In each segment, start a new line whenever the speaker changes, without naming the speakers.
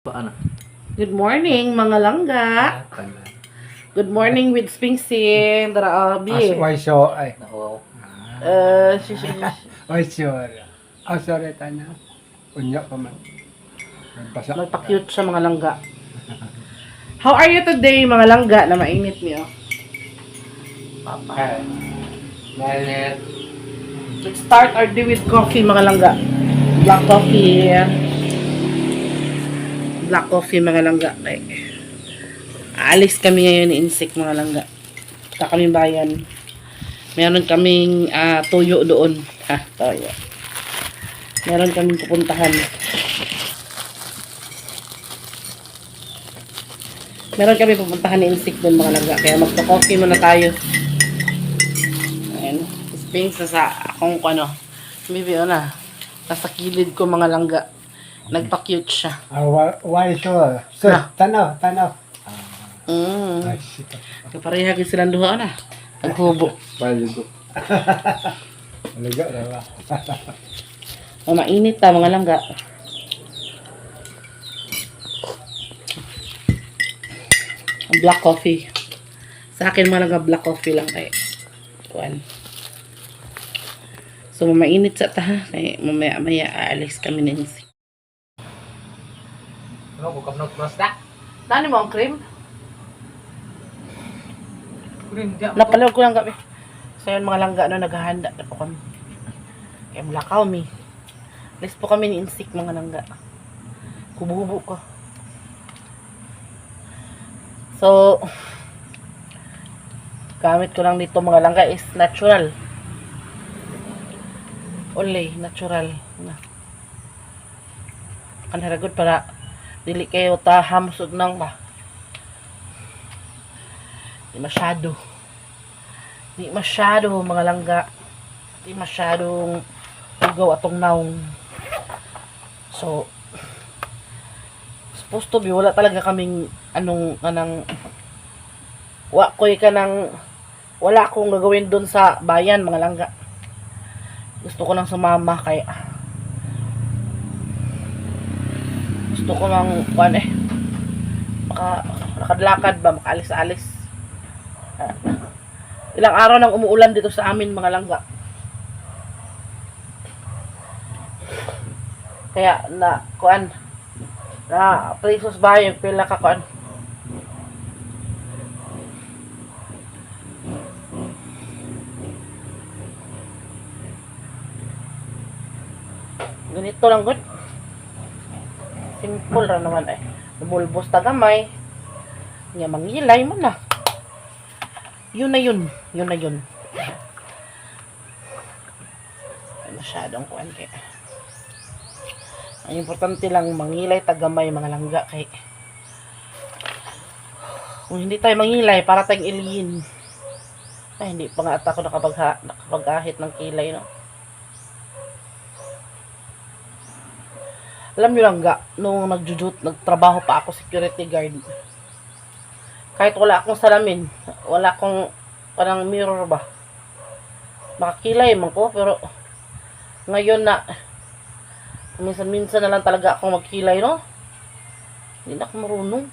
Paano?
Good morning, mga langga. Good morning with Spingsing. Dara, Abi.
Why so ay.
Nako.
Why sure. Sorry tanya. Unya pa man. Basa.
Nagpa-cute siya, mga langga. How are you today, mga langga, na mainit niyo?
Papa. Mainit.
Let's start our day with coffee, mga langga. Black coffee. Black coffee, mga langga. Like, aalis kami ngayon ni Insik, mga langga. Sa kaming bayan. Meron kaming tuyo doon. Tuyo. Meron kaming pupuntahan. Meron kami pupuntahan ni Insik doon, mga langga. Kaya magka-coffee muna tayo. Ayan. Spings na sa akong ano. Maybe na. Nasa kilid ko, mga langga. Nagpa-cute siya.
Why sure. So, tanaw. Ay, shit.
Kapareha ka silang duha na. Naghubo.
Baligo.
Alaga raw.
Mainit ta, mga langga. Black coffee. Sa akin, mga langga, black coffee lang kay kuan. So, mainit sa ta, ha. Kaya mamaya aalis kami na Insik.
Ano ko kapnog prosta?
Nani mo ang cream?
Kunin dia.
Napalood ko lang gabi. So yun, mga langga, no, naghahanda na po kami. Kaya mulakaw mi. Alis po kami ni Insik, mga langga. Kububo ko. So, gamit ko lang dito, mga langga, is natural. Only natural. Kanharagot para dili kayo ta hamsod nang ba. Di masyado, mga langga. Di masyadong ugaw atong naong. So, supposed to be, wala talaga kaming wala akong gagawin dun sa bayan, mga langga. Gusto ko nang sumama, kaya gusto ko nang lakad-lakad ba, makaalis-alis. Ilang araw nang umuulan dito sa amin, mga langga. Kaya na presos ba yung pila ka ganito lang good. Simple ra naman ay. Lumulbos ta gamay. Nga mangilay mo na. Yun na yun. Ay, masyadong kuan kay. Ang importante lang mangilay ta gamay, mga langga, kay kung hindi tayo mangilay para tayong iliyin. Ay, hindi pa nga ako nakapag-ahit ng kilay, no. Alam nyo lang ga, nung nagtrabaho pa ako security guard, kahit wala akong salamin, wala akong parang mirror ba, makakilay man ko, pero ngayon na minsan na lang talaga akong magkilay, no. Hindi na ako marunong.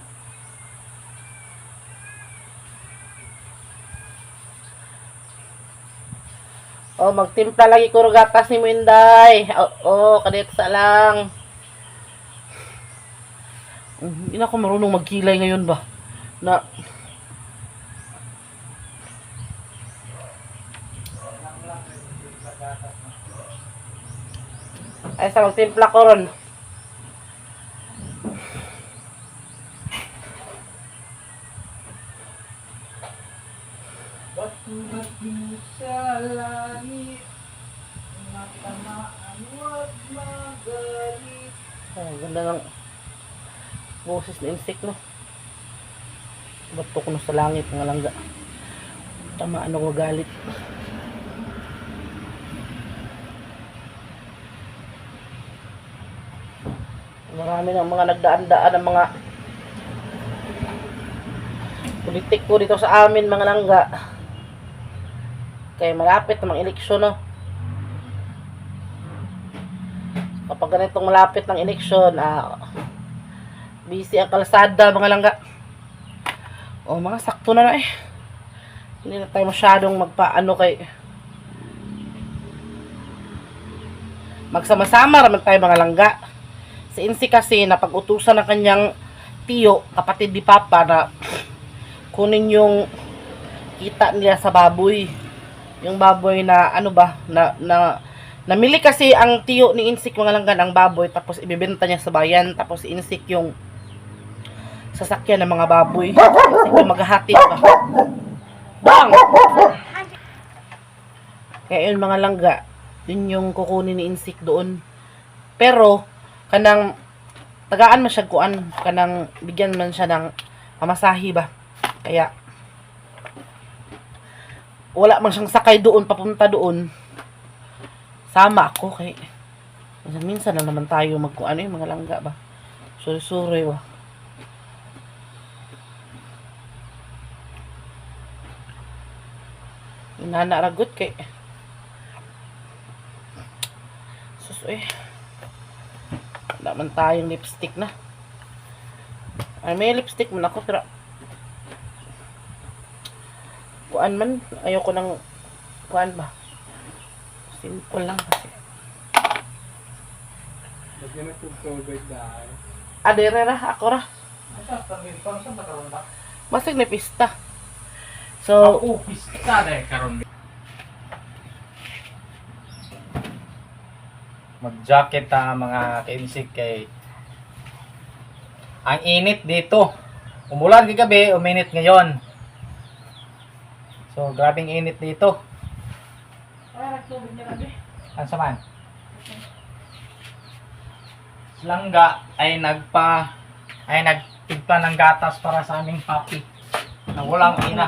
Magtimpla lagi ko gatas ni Minday. Kadit sa lang. Hindi na ako marunong magkilay ngayon ba. Ay, sa magtimpla ko ron. Ay, ganda ng boses na Insik, no. Bato ko na sa langit, mga langga. Tamaan ako galit. Marami ng mga nagdaan-daan ng mga politiko dito sa amin, mga langga. Kaya malapit na mga eleksyon, no. Kapag ganitong malapit ng eleksyon, Busy ang kalsada, mga langga. O, mga sakto na eh. Hindi na tayo masyadong magpaano kay... Magsama-sama naman tayo, mga langga. Si Insi kasi, napag-utusan ng kanyang tiyo, kapatid ni Papa, na kunin yung kita nila sa baboy. Yung baboy na, ano ba, namili kasi ang tiyo ni Insik, mga langga, ang baboy, tapos ibibenta niya sa bayan, tapos si Insik yung sasakyan ng mga baboy. Kasi yung maghahati pa. Bang! Kaya yun, mga langga, yun yung kukunin ni Insik doon. Pero, kanang, tagaan man siya kuan, kanang, bigyan man siya ng pamasahe ba. Kaya, wala man siyang sakay doon, papunta doon. Sama ako, kay, minsan lang naman tayo magkuan, yung mga langga ba. Suri-suri ba. Inanaragot kay sus wala man tayong lipstick na. Ay, may lipstick man ako pero kuan man, ayoko ng kuan ba, simple lang kasi.
Lagyan na itong tubig dahil.
Adere ra, ako ra masig na pista. So,
Pista dahil karon. Mag-jacket mga ka-insik kay ang init dito. Umulan kagabi, uminit ngayon. So, grabing init dito. Ano saman? Langga ay nagtigpa ng gatas para sa aming papi. Nang walang ina.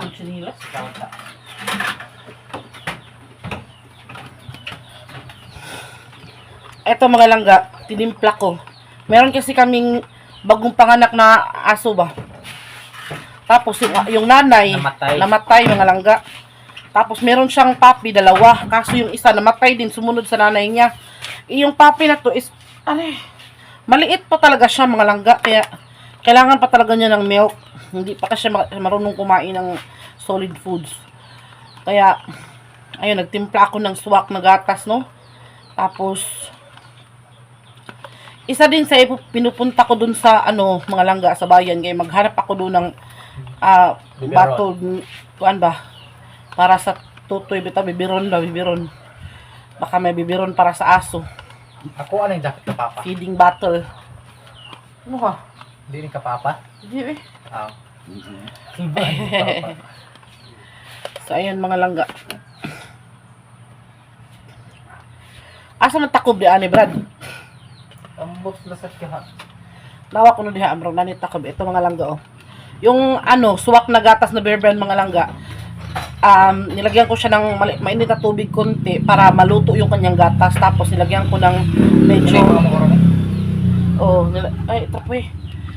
Eto, mga langga, tinimpla ko. Meron kasi kaming bagong panganak na aso ba. Tapos yung nanay, namatay, mga langga. Tapos meron siyang papi, dalawa. Kaso yung isa namatay din, sumunod sa nanay niya. Yung papi na to is, maliit pa talaga siya, mga langga. Kaya, kailangan pa talaga niya ng milk. Hindi pa kasi marunong kumain ng solid foods. Kaya, ayun, nagtimpla ako ng swak na gatas, no? Tapos, isa din sa pinupunta ko dun sa, mga langga, sa bayan. Kaya maghanap ako dun ng, bottle, kuan ba? Para sa tutoy, bibiron. Baka may bibiron para sa aso.
Ako ano yung jacket ka papa?
Feeding bottle. Ano ka?
Hindi rin ka papa?
Hindi eh. So, ayun, mga langga. Asa man takob di ani, Brad?
Ambos lasat ka ha.
Nawa ko no diha amro nanit takob. Ito, mga langga, oh. Yung suwak na gatas na Bear Brand, mga langga. Nilagyan ko siya ng mainit na tubig konti para maluto yung kanyang gatas. Tapos nilagyan ko ng medyo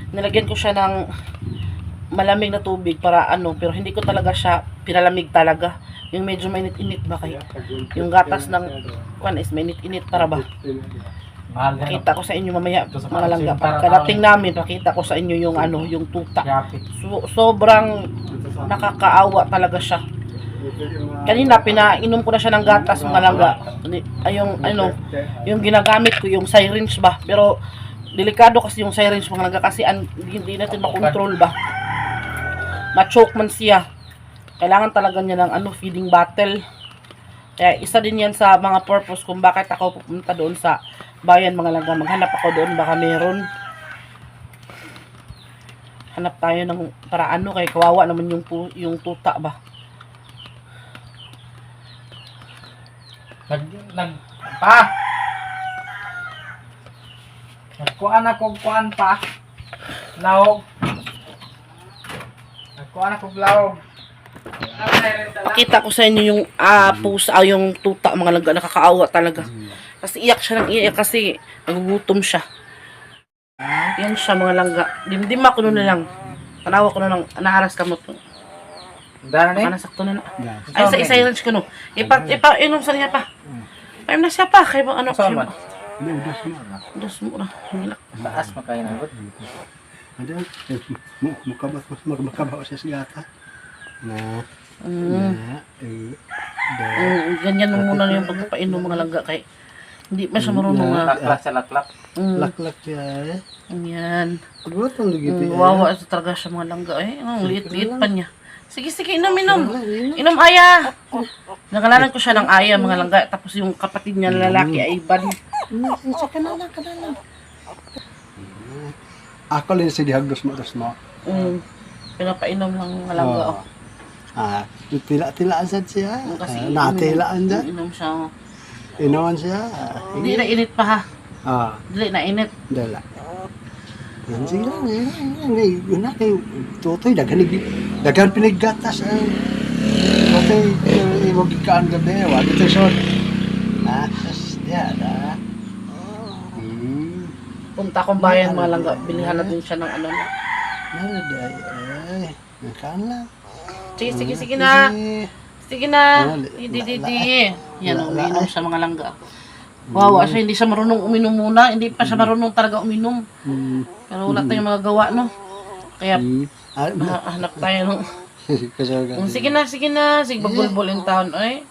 nilagyan ko siya ng malamig na tubig para pero hindi ko talaga siya pinalamig talaga. Yung medyo mainit-init ba kayo? Yung gatas ng kuan is mainit-init para ba? Pakita ko sa inyo mamaya, mga langga. Pagkadating namin, pakita ko sa inyo yung yung tuta. Sobrang nakakaawa talaga siya. Kanina pinainom ko na siya ng gatas, mga langga. Yung ginagamit ko yung syringe ba. Pero delikado kasi yung syringe, mga langga, kasi hindi natin makontrol ba. Ma-choke man siya. Kailangan talaga niya ng feeding bottle. Kaya isa din yan sa mga purpose kung bakit ako pupunta doon sa bayan, mga langga. Maghanap ako doon, baka meron. Hanap tayo ng para kay kawawa naman yung tuta ba.
Nagkuhan ako pa. Lawog. Nagkuhan ako lawog.
Pakita ko sa inyo yung pusa, yung tuta, mga langga. Nakakaawa talaga. Kasi iyak siya ng iyak kasi nagugutom siya. Yan siya, mga langga. Dimdim ako nun na lang. Tanawa ko na lang. Naharas ka mo to.
Dana na
Nasakto na na. Ay, sa isa-lunch ko no. Inom sa niya pa. Ayun na siya pa. Kaya ba
Saan man?
Dos mo na.
Taas makain ang gut.
Ada, makabawa siya sa gata. Na,
Ganyan mo muna yung pagpapainom mga langga kay hindi pa siya marunong nga.
Laklak sa laklak.
laklak siya eh.
Yan.
Pagwatang lagi
Wawa sa talaga siya mga langga. Ang liit-liit pa niya. Sige, inom. Inom, Aya. Nangalanan ko siya ng Aya, mga langga. Tapos yung kapatid niya lalaki ay Buddy. Kanalang.
Ako lang sa dihagdos mo.
Pinapainom lang mga langga.
Tila-tilaan siya.
Kasi
Natilaan siya.
Inom siya.
Inawan siya.
Hindi na init pa ha. Dili na init.
Dala. Yan sila. Yun na kay Tutoy. Daghan piniggatas. Tutoy. Iwag ikaan gabi. Wag ito short. Yan.
Punta akong bayan mga langga. Bilihan natin siya ng ano na.
Naraday. Nakaan lang.
Sige na. Sige na. Hindi. Yan, uminom siya mga langga. Wawa siya, hindi siya marunong uminom muna. Hindi pa siya marunong talaga uminom. Pero wala tayong mga gawa, no? Kaya, hanap tayo ng... Sige na. Sige, bagbulbul yung taon, ay.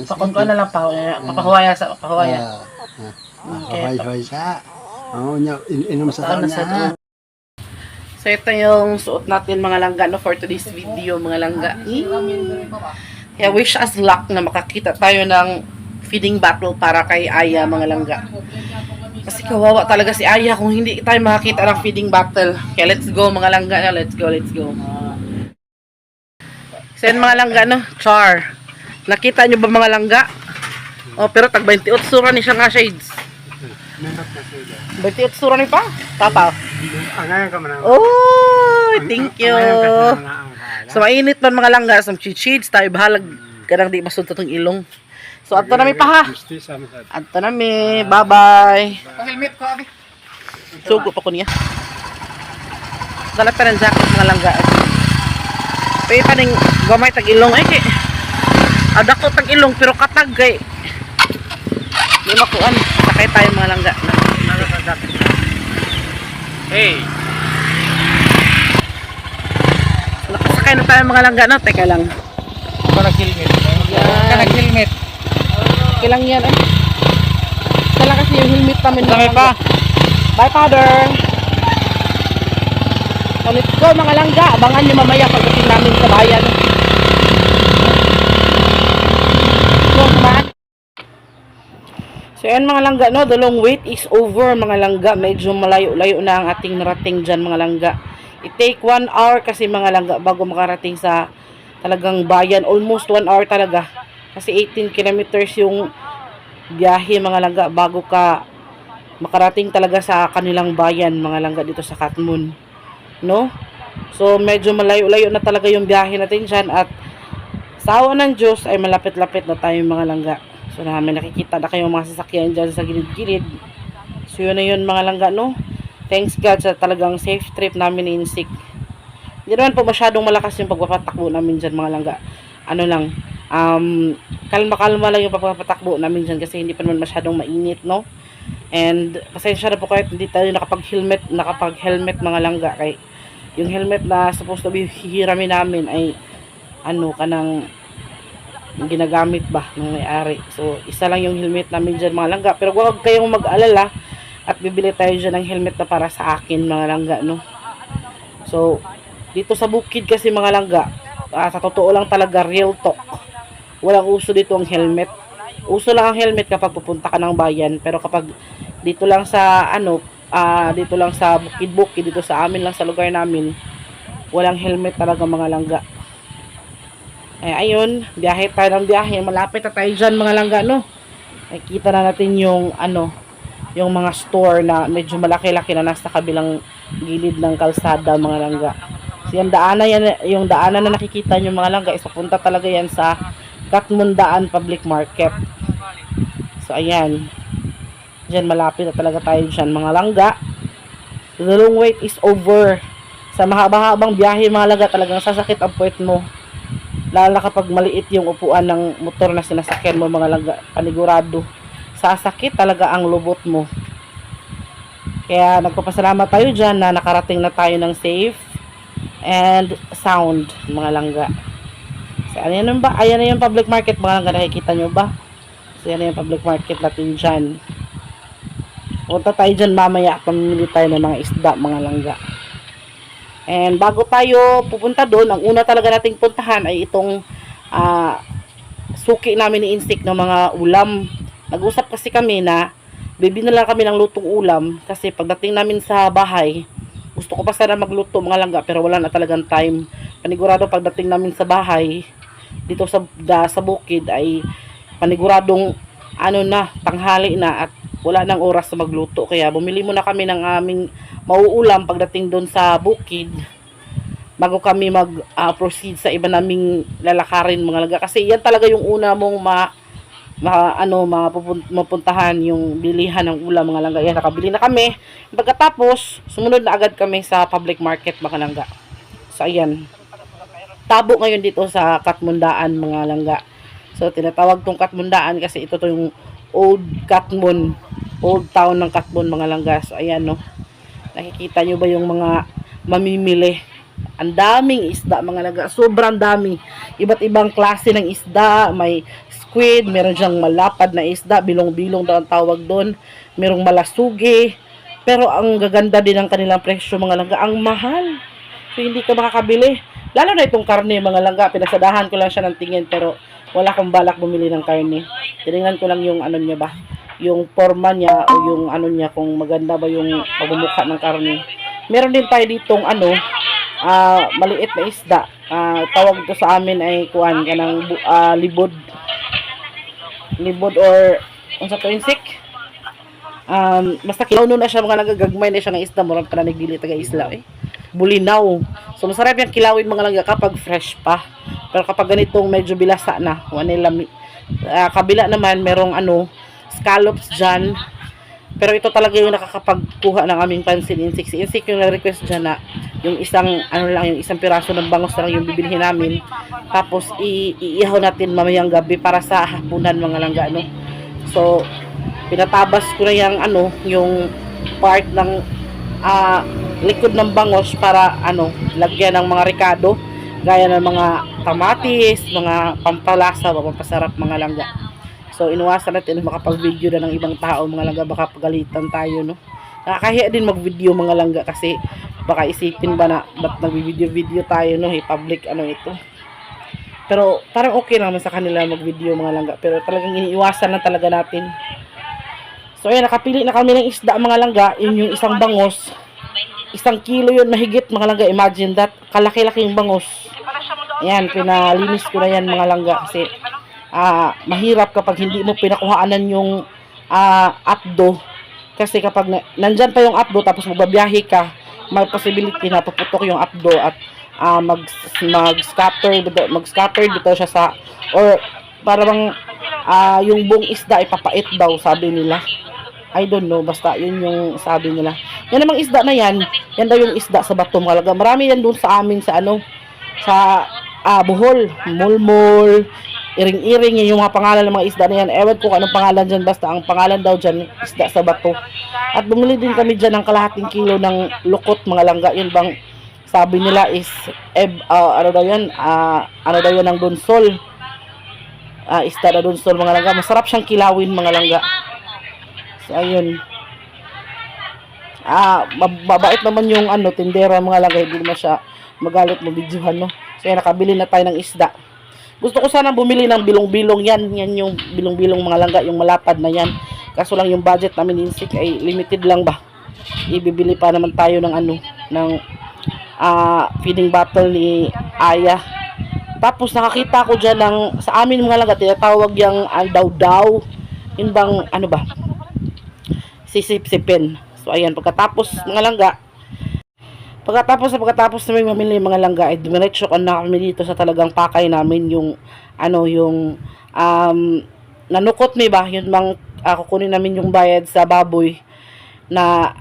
Pakon na lang, papahuwaya.
Hoy sa. Inom sa taon na.
So, ito yung suot natin mga langga, no, for today's video, mga langga. Kaya wish us luck na makakita tayo ng feeding battle para kay Aya, mga langga. Kasi kawawa talaga si Aya kung hindi tayo makakita ng feeding battle. Kaya let's go, mga langga. Let's go. So, yan, mga langga, no, char. Nakita nyo ba mga langga? Pero tag 28 sura ni siya nga shades. 28 sura ni pa? Tapa. Oh, thank you. So, mainit man mga langga. Some shades tayo. Bahalag ka di masunta itong ilong. So, ato nami pa ha. Ato nami. Bye-bye.
Pang-helmet ko, abi.
Sugo pa ko niya. Dala pa rin jacket mga langga. Pwede pa rin gamay tag ilong. Ay, ada ko tag ilong pero katag kay. Di makuan. Sakay tayo mga langga.
Hey.
Nakasakay na tayo mga langga, no? Teka lang.
Nag-helmet. Nag-helmet.
Okay lang yan, eh. Isa lang kasi yung helmet namin.
Dami pa.
Bye, father. So, let's go mga langga. Abangan nyo mamaya pagdating namin sa bayan. Go, samahan. So, yan mga langga, no? The long wait is over, mga langga. Medyo malayo-layo na ang ating narating dyan, mga langga. It take 1 hour kasi, mga langga, bago makarating sa talagang bayan. Almost 1 hour talaga. Kasi 18 kilometers yung biyahe, mga langga, bago ka makarating talaga sa kanilang bayan, mga langga, dito sa Katmon. No? So, medyo malayo-layo na talaga yung biyahe natin dyan. At sa awa ng Diyos ay malapit-lapit na tayo, mga langga. So, namin nakikita na kayong mga sasakyan dyan sa gilid-gilid. So, yun na yun, mga langga, no? Thanks God sa talagang safe trip namin ni Insik. Hindi naman po masyadong malakas yung pagpapatakbo namin dyan, mga langga. Ano lang, kalma-kalma lang yung pagpapatakbo namin dyan kasi hindi pa naman masyadong mainit, no? And, pasensya na po kahit hindi tayo nakapag-helmet, mga langga. Kay, yung helmet na supposed to be hihiramin namin ay, kanang ginagamit ba ng may-ari. So, isa lang yung helmet namin dyan, mga langga. Pero huwag kayong mag-alala at bibili tayo dyan ng helmet na para sa akin, mga langga, no? So, dito sa bukid kasi, mga langga, sa totoo lang talaga, real talk. Walang uso dito ang helmet. Uso lang ang helmet kapag pupunta ka ng bayan. Pero kapag dito lang sa, dito lang sa bukid-bukid, dito sa amin lang sa lugar namin, walang helmet talaga, mga langga. Ayun, biyahe tayo ng biyahe. Malapit na tayo dyan, mga langga, no? Nakikita na natin yung, yung mga store na medyo malaki-laki na nasa kabilang gilid ng kalsada, mga langga. So, yung daanan na nakikita nyo, mga langga, is papunta talaga yan sa Katmon Daan Public Market. So, ayan. Diyan, malapit na talaga tayo dyan, mga langga. The long wait is over. Sa mahaba-habang biyahe, mga langga, talagang sasakit ang puwet mo. Lalo kapag maliit yung upuan ng motor na sinasakyan mo, mga langga, panigurado. sasakit talaga ang lubot mo. Kaya nagpapasalamat tayo dyan na nakarating na tayo ng safe and sound, mga langga. So, ayan ba? Ayan na yung public market, mga langga. Nakikita nyo ba? So, ayan na yung public market natin dyan. Punta tayo dyan mamaya at mamimili tayo ng mga isda, mga langga. And bago tayo pupunta doon, ang una talaga nating puntahan ay itong suki namin ni Insik ng mga ulam. Nag-usap kasi kami na bibili na lang kami ng lutong ulam kasi pagdating namin sa bahay, gusto ko pa sana magluto, mga langga, pero wala na talagang time. Panigurado pagdating namin sa bahay dito sa bukid ay paniguradong tanghali na at wala nang oras sa magluto. Kaya bumili muna kami ng aming mauulam pagdating doon sa bukid bago kami mag-proceed sa iba naming lalakarin, mga langga. Kasi yan talaga yung una mong mapuntahan, yung bilihan ng ulam, mga langga. Yan, nakabili na kami. Pagkatapos, sumunod na agad kami sa public market, mga langga. So, ayan. Tabo ngayon dito sa Katmundaan, mga langga. So, tinatawag tong Katmundaan kasi ito to yung Old Katmon, Old Town ng Katmon, mga langga. So, ayan, no. Nakikita nyo ba yung mga mamimili? Ang daming isda, mga langga. Sobrang dami. Iba't ibang klase ng isda. May squid, meron dyang malapad na isda, bilong-bilong daw ang tawag doon. Merong malasugi. Pero ang gaganda din ng kanilang presyo, mga langga. Ang mahal. So, hindi ka makakabili. Lalo na itong karne, mga langga. Pinasadahan ko lang siya ng tingin, pero wala akong balak bumili ng karne. Tinignan ko lang yung niya ba, yung forma niya o yung niya, kung maganda ba yung pagmumukha ng karne. Meron din tayo ditong maliit na isda. Tawag ito sa amin ay kanang libod. Libod or unsa to, Insik? Basta kilaw na siya, mga nagagagmay na siya ng isda, murag pa na nagdili taga isla bulinaw. So masarap yung kilawin, mga langga, kapag fresh pa. Pero kapag ganitong medyo bilasa na, kabila naman merong scallops dyan. Pero ito talaga yung nakakapagkuha ng aming pansin, Insik. Si Insik yung nag-request dyan na yung isang yung isang piraso ng bangos na lang yung bibilhin namin. Tapos iihaw natin mamayang gabi para sa hapunan, mga langga, So pinatabas ko na yung part ng likod ng bangos para lagyan ng mga ricado, gaya ng mga kamatis, mga pampalasa, pampasarap, mga langga. So inuwasan natin makapag-video na ng ibang tao, mga langga, baka pagalitan tayo, no. Nakakahiya din mag-video, mga langga, kasi baka isipin ba na ba't nag-video tayo, no, public ito. Pero parang okay naman sa kanila mag-video, mga langga, pero talagang iniiwasan na talaga natin. So ayan, nakapili na kami ng isda, mga langga. Yun yung isang bangos, 1 kilo yun mahigit, mga langga. Imagine that, kalaki-laki yung bangos. Ayan, pinalinis ko na yan, mga langga, kasi mahirap kapag hindi mo pinakuhaanan yung apdo. Kasi kapag nandyan pa yung apdo tapos magbabiyahe ka, may possibility na paputok yung apdo at mag-scatter dito siya sa, or parang yung buong isda ipapait daw, sabi nila. I don't know, basta yun yung sabi nila. Yan namang isda na yan daw yung isda sa bato, mga langga. Marami yan doon sa amin sa sa Bohol, mulmul, iring-iring, yung mga pangalan ng mga isda na yan. Ewan ko anong pangalan dyan, basta ang pangalan daw dyan, isda sa bato. At bumili din kami dyan ng kalahating kilo ng lukot, mga langga. Yun bang sabi nila is ano daw yan ng donsol. Isda na donsol, mga langga. Masarap siyang kilawin, mga langga. So ayun, mabait naman yung tindera, mga langga. Hindi naman siya magalit mo videohan, no. So yan, nakabili na tayo ng isda. Gusto ko sana bumili ng bilong-bilong yan yung bilong-bilong, mga langga, yung malapad na yan. Kaso lang yung budget namin, Insik, ay limited lang ba. Ibibili pa naman tayo ng ng feeding bottle ni Aya. Tapos nakakita ko dyan sa amin, mga langga, tinatawag yung daw-daw. Yun bang sisip-sipin. So ayan, pagkatapos, mga langga, pagkatapos namin mamili, mga langga, ay dumiretso ko na kami dito sa talagang pakay namin, yung yung nanukot ni ba, yun bang kukunin namin yung bayad sa baboy na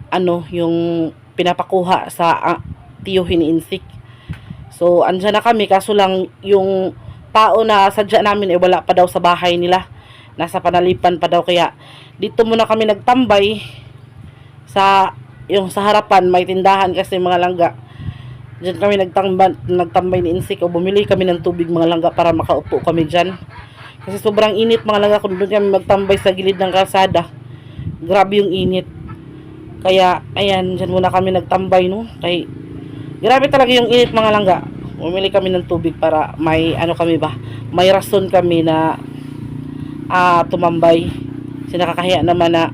yung pinapakuha sa tiyuhin ni Insik. So andyan na kami, kaso lang yung tao na sadya namin wala pa daw sa bahay nila. nasa panalipan pa daw, kaya dito muna kami nagtambay sa harapan, may tindahan kasi mga langga. Diyan kami nagtambay ni Insik, o bumili kami ng tubig mga langga para makaupo kami dyan. Kasi sobrang init mga langga kung doon kami magtambay sa gilid ng kalsada. Grabe yung init. Kaya ayan, dyan muna kami nagtambay, no. Kaya grabe talaga yung init mga langga. Bumili kami ng tubig para may ano kami ba, may rason kami na tumambay. Kasi nakakahiya naman na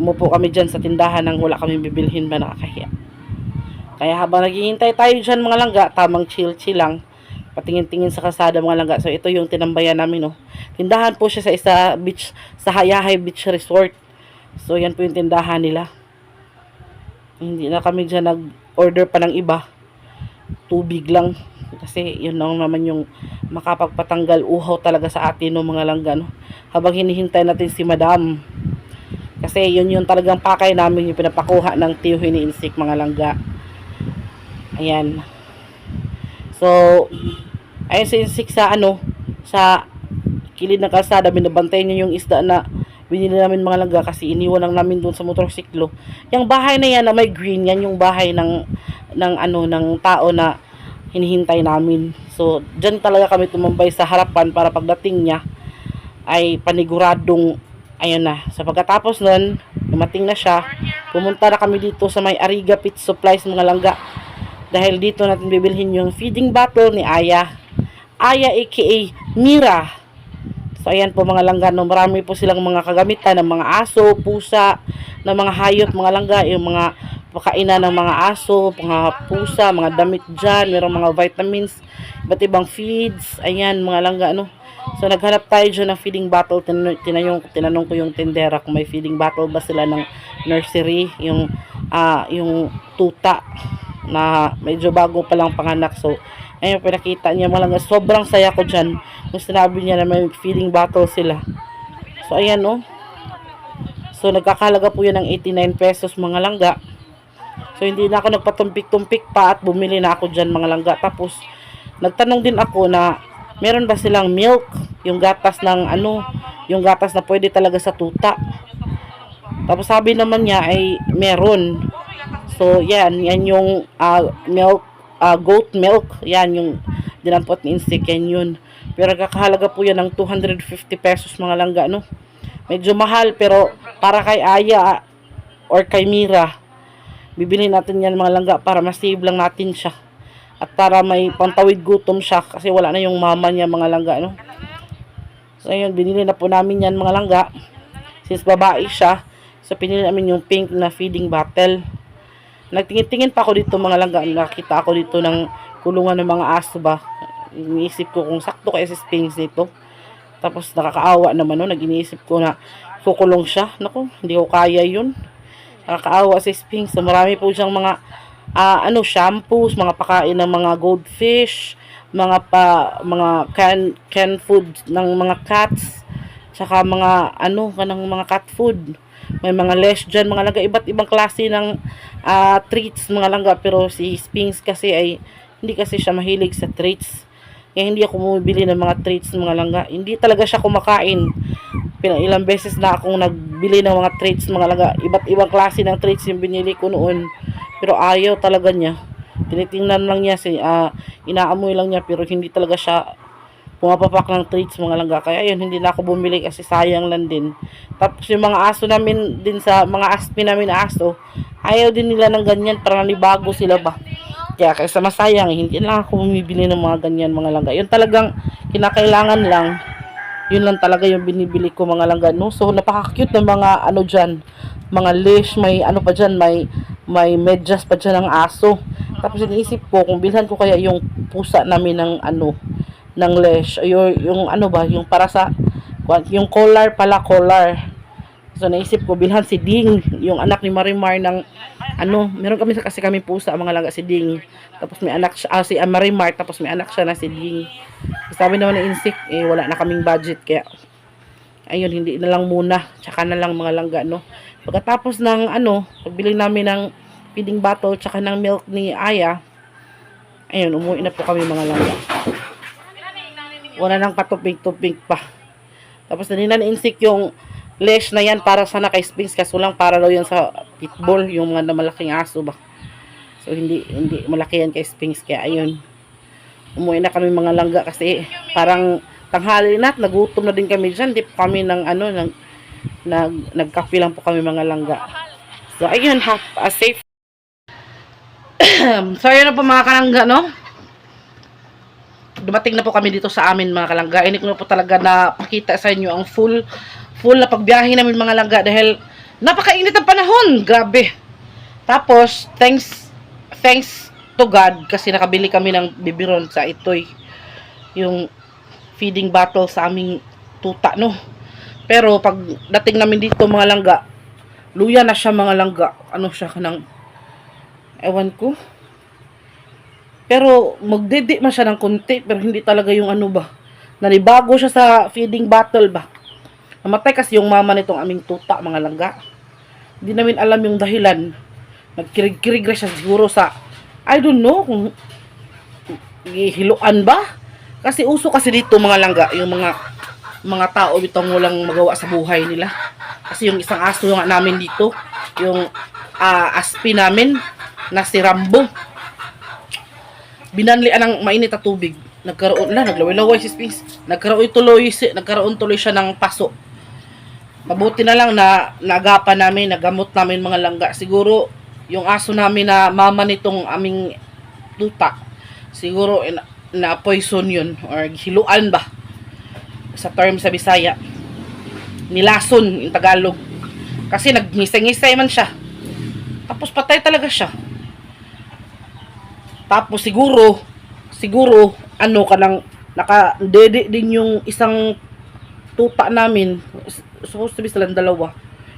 umupo kami dyan sa tindahan nang wala kami bibilhin ba, nakakahiya. Kaya habang naghihintay tayo dyan mga langga, tamang chill-chill lang, patingin-tingin sa kalsada mga langga. So ito yung tinambayan namin, no. Tindahan po siya sa beach, sa Hayahay Beach Resort. So yan po yung tindahan nila. Hindi na kami dyan nag-order pa ng iba. Tubig lang. Kasi yun lang naman yung makapagpatanggal uhaw talaga sa atin, no, mga langga, no. Habang hinihintay natin si Madam. Kasi yun talagang pakay namin, yung pinapakuha ng tiyuhin ni Insik mga langga. Ayan. So, ayun si Insik sa sa kilid ng kalsada, binabantay niya yung isda na binili namin mga langga, kasi iniwan lang namin doon sa motorsiklo. Yung bahay na yan na may green, yan yung bahay ng tao na hinihintay namin. So, dyan talaga kami tumambay sa harapan para pagdating niya ay paniguradong ayun na. So, pagkatapos nun, dumating na siya, pumunta na kami dito sa may Ariga Pet Supplies mga langga. Dahil dito natin bibilhin yung feeding bottle ni Aya. Aya aka Mira. So, ayan po mga langga, no, marami po silang mga kagamitan ng mga aso, pusa, ng mga hayop mga langga, yung mga pagkainan ng mga aso, mga pusa, mga damit dyan, mayroong mga vitamins, iba't ibang feeds, ayan mga langga, no. So, naghanap tayo dyan ng feeding bottle. Tinanong ko yung tindera kung may feeding bottle ba sila ng nursery, yung tuta na medyo bago pa lang panganak. So, ayun, pinakita niya mga langga. Sobrang saya ko dyan kung sinabi niya na may feeding bottle sila. So, ayan, no. So, nagkakahalaga po yan ng 89 pesos mga langga. So, hindi na ako nagpatumpik-tumpik pa at bumili na ako dyan mga langga. Tapos, nagtanong din ako na meron ba silang milk, yung gatas ng yung gatas na pwede talaga sa tuta. Tapos sabi naman niya ay meron. So yan yung milk, goat milk, yan yung dinampot ni Insik, yan yun. Pero kakahalaga po yan ng 250 pesos mga langga, no. Medyo mahal, pero para kay Aya or kay Mira, bibili natin yan mga langga para masave lang natin siya. At para may pantawid gutom siya, kasi wala na yung mama niya mga langga, no. So ayun, binili na po namin yan mga langga. Since babae siya, so pinili namin yung pink na feeding bottle. Nagtingin-tingin pa ako dito mga langga. Nakita ako dito ng kulungan ng mga aso ba. Iniisip ko kung sakto kaya si Sphinx dito. Tapos nakakaawa naman, no. Nag-iniisip ko na kukulong siya. Naku, hindi ko kaya yun. Nakakaawa si Sphinx. So marami po siyang mga shampoos, mga pakain ng mga goldfish, mga canned food ng mga cats, saka mga kanang mga cat food. May mga leash dyan, mga langga, iba't ibang klase ng treats mga langga. Pero si Sphinx kasi ay hindi kasi siya mahilig sa treats. Kaya hindi ako bumibili ng mga treats mga langga. Hindi talaga siya kumakain. Ilang beses na akong nagbili ng mga treats mga langga. Iba't ibang klase ng treats yung binili ko noon. Pero ayaw talaga niya. Tinitingnan lang niya, inaamoy lang niya, pero hindi talaga siya pumapapak ng treats mga langga. Kaya yun, hindi na ako bumili kasi sayang lang din. Tapos yung mga aso namin din, sa mga aspi namin na aso, ayaw din nila ng ganyan, para nanibago sila ba. Kaya kaysa masayang, hindi lang ako bumibili ng mga ganyan mga langga. Yun talagang kinakailangan lang, yun lang talaga yung binibili ko mga langga, no. So napaka-cute ng mga dyan, mga leash, may pa dyan, may medyas pa dyan ng aso. Tapos iniisip ko kung bilhan ko kaya yung pusa namin ng ng leash, yung yung para sa yung collar. So naisip ko bilhan si Ding, yung anak ni Marimar ng meron kami kasi kami pusa mga langga, si Ding. Tapos may anak siya, si Marimar, tapos may anak siya na si Ding. Sabi naman ni Insik, wala na kaming budget, kaya ayun, hindi na lang muna, tsaka na lang mga langga, no. Pagkatapos ng pagbili namin ng feeding bottle tsaka ng milk ni Aya, ayun, umuwi na po kami mga langga. Wala nang patupig-tupig pa. Tapos nanina na-insik yung leash na yan para sana kay Sphinx. Kaso lang para daw yan sa pitbull, yung mga malaking aso ba. So hindi malaki yan kay Sphinx. Kaya ayun. Umuwi na kami mga langga kasi parang tanghali na at nagutom na din kami dyan. Di pa kami nagkape lang po kami mga langga. So ayun, have a safe. So ayun na po mga kalangga, no? Dumating na po kami dito sa amin mga kalangga. Hindi ko na po talaga napakita sa inyo ang full na pagbiyahe namin mga langga dahil napakainit ang panahon. Grabe. Tapos, thanks to God kasi nakabili kami ng biberon sa Itoy. Yung feeding bottle sa aming tuta, no? Pero pag dating namin dito mga langga, luya na siya mga langga. Ano siya kanang ewan ko. Pero magdidi man siya ng konti pero hindi talaga yung ano ba. Nanibago siya sa feeding bottle ba. Namatay kasi yung mama nitong aming tuta mga langga. Hindi namin alam yung dahilan. Nagkirig-kirig siya siguro sa I don't know kung hiluan ba. Kasi uso kasi dito mga langga yung mga tao bitong walang magawa sa buhay nila. Kasi yung isang aso nga namin dito, yung aspi namin na si Rambo. Binanlian ng mainit na tubig. Nagkaroon na, naglaway-laway si Sphinx. Nagkaroon tuloy siya ng paso. Mabuti na lang na nagapan namin, nagamot namin mga langga. Siguro, yung aso namin na mama nitong aming tuta, siguro na poison yun or hiluan ba sa term sa Bisaya. Nilason yung Tagalog. Kasi nagnisay-ngisay man siya. Tapos patay talaga siya. Tapos siguro ano kanang nakadede din yung isang tuta namin. Supposed to be silang dalawa.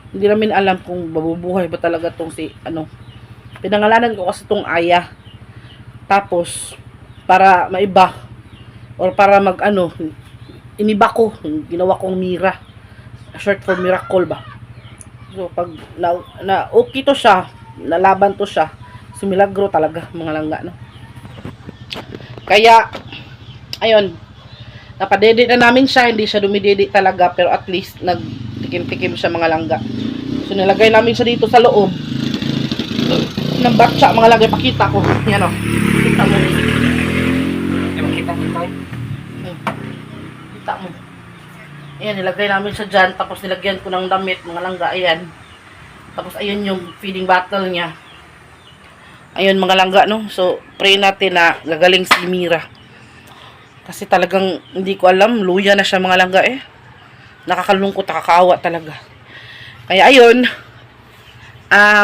Hindi namin alam kung mabubuhay ba talaga tong si ano. Pinangalanan ko kasi tong Aya. Tapos para maiba or para mag ano, iniba ko, ginawa kong Mira. Short for miracle ba. So pag na okay to siya, nalaban to siya. Sumilagro talaga mga langga, no? Kaya ayun, napadede na namin siya, hindi siya dumidede talaga pero at least nagtikim-tikim siya mga langga. So nilagay namin siya dito sa loob ng batsa mga langga. Pakita ko yan, o kita mo,
Makita mo tayo.
kita mo, ayan, nilagay namin siya dyan. Tapos nilagyan ko ng damit mga langga, ayan. Tapos ayun yung feeding bottle niya. Ayun mga langga, no? So, pray natin na gagaling si Mira. Kasi talagang hindi ko alam, luya na siya mga langga eh. Nakakalungkot, nakakaawa talaga. Kaya ayun,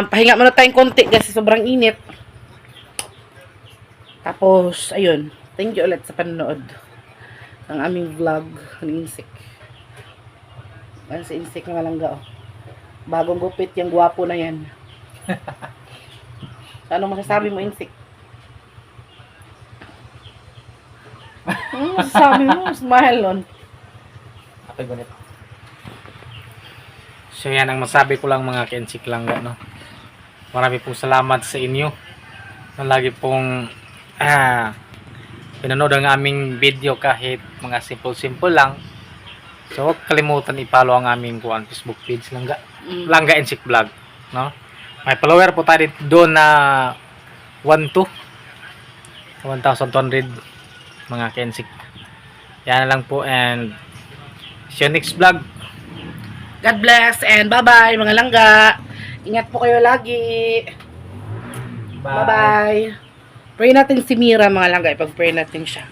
pahinga muna tayong konti kasi sobrang init. Tapos, ayun, thank you ulit sa panonood ng aming vlog ng Insik. Ayan si Insik mga langga, oh. Bagong gupit, yung gwapo na yan. Ano masasabi mo, Insik? Masasabi mo, smile nun.
Okay, gunit. So yan ang masabi ko lang mga ka-Insik langga, no? Marami pong salamat sa inyo na lagi pong pinanood ang aming video kahit mga simple lang. So huwag kalimutan i-follow ang aming Facebook page langga, Langga Insik Vlog, no? May follower po tayo doon na 1,200 mga ka-Insik. Yan na lang po and see you next vlog.
God bless and bye-bye mga langga. Ingat po kayo lagi. Bye-bye. Pray natin si Mira mga langga. Ipag-pray natin siya.